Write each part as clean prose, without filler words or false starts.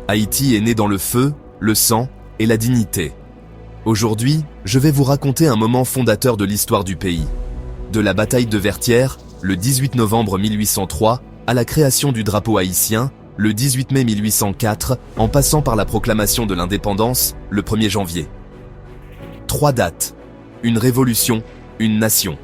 Haïti est né dans le feu, le sang et la dignité. Aujourd'hui, je vais vous raconter un moment fondateur de l'histoire du pays. De la bataille de Vertières, le 18 novembre 1803, à la création du drapeau haïtien, le 18 mai 1804, en passant par la proclamation de l'indépendance, le 1er janvier. 3 dates. Une révolution, une nation.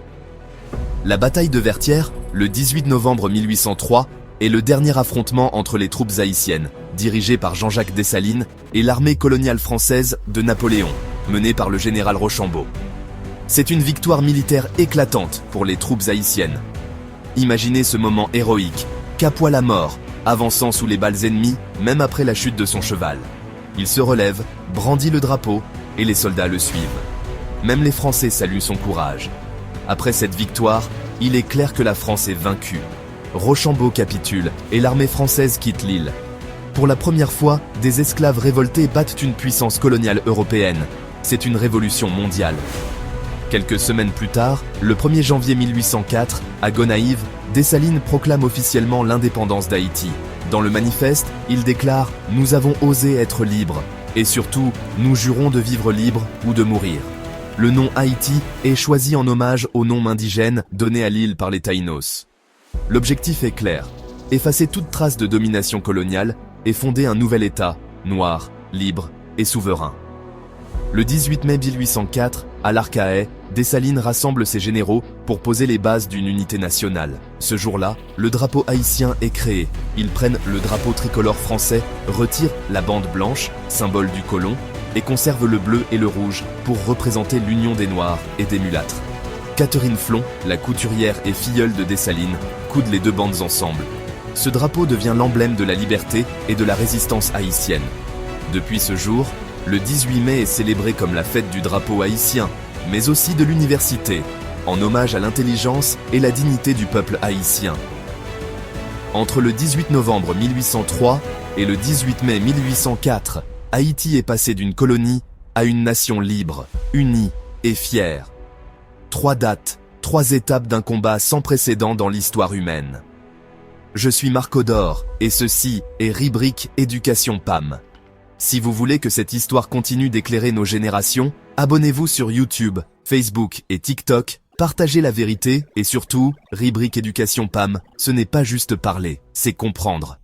La bataille de Vertières, le 18 novembre 1803, est le dernier affrontement entre les troupes haïtiennes, dirigées par Jean-Jacques Dessalines, et l'armée coloniale française de Napoléon, menée par le général Rochambeau. C'est une victoire militaire éclatante pour les troupes haïtiennes. Imaginez ce moment héroïque, Capois la mort, avançant sous les balles ennemies, même après la chute de son cheval. Il se relève, brandit le drapeau, et les soldats le suivent. Même les Français saluent son courage. Après cette victoire, il est clair que la France est vaincue. Rochambeau capitule et l'armée française quitte l'île. Pour la première fois, des esclaves révoltés battent une puissance coloniale européenne. C'est une révolution mondiale. Quelques semaines plus tard, le 1er janvier 1804, à Gonaïves, Dessalines proclame officiellement l'indépendance d'Haïti. Dans le manifeste, il déclare « Nous avons osé être libres, et surtout, nous jurons de vivre libres ou de mourir ». Le nom Haïti est choisi en hommage au nom indigène donné à l'île par les Taïnos. L'objectif est clair, effacer toute trace de domination coloniale et fonder un nouvel État, noir, libre et souverain. Le 18 mai 1804, à l'Arcahaie, Dessalines rassemble ses généraux pour poser les bases d'une unité nationale. Ce jour-là, le drapeau haïtien est créé. Ils prennent le drapeau tricolore français, retirent la bande blanche, symbole du colon, et conservent le bleu et le rouge pour représenter l'union des Noirs et des mulâtres. Catherine Flon, la couturière et filleule de Dessalines, coudent les deux bandes ensemble. Ce drapeau devient l'emblème de la liberté et de la résistance haïtienne. Depuis ce jour, le 18 mai est célébré comme la fête du drapeau haïtien, mais aussi de l'université, en hommage à l'intelligence et la dignité du peuple haïtien. Entre le 18 novembre 1803 et le 18 mai 1804, Haïti est passé d'une colonie à une nation libre, unie et fière. 3 dates, 3 étapes d'un combat sans précédent dans l'histoire humaine. Je suis Marc Odor, et ceci est Rubrique Éducation PAM. Si vous voulez que cette histoire continue d'éclairer nos générations, abonnez-vous sur YouTube, Facebook et TikTok, partagez la vérité et surtout, Rubrique Éducation PAM, ce n'est pas juste parler, c'est comprendre.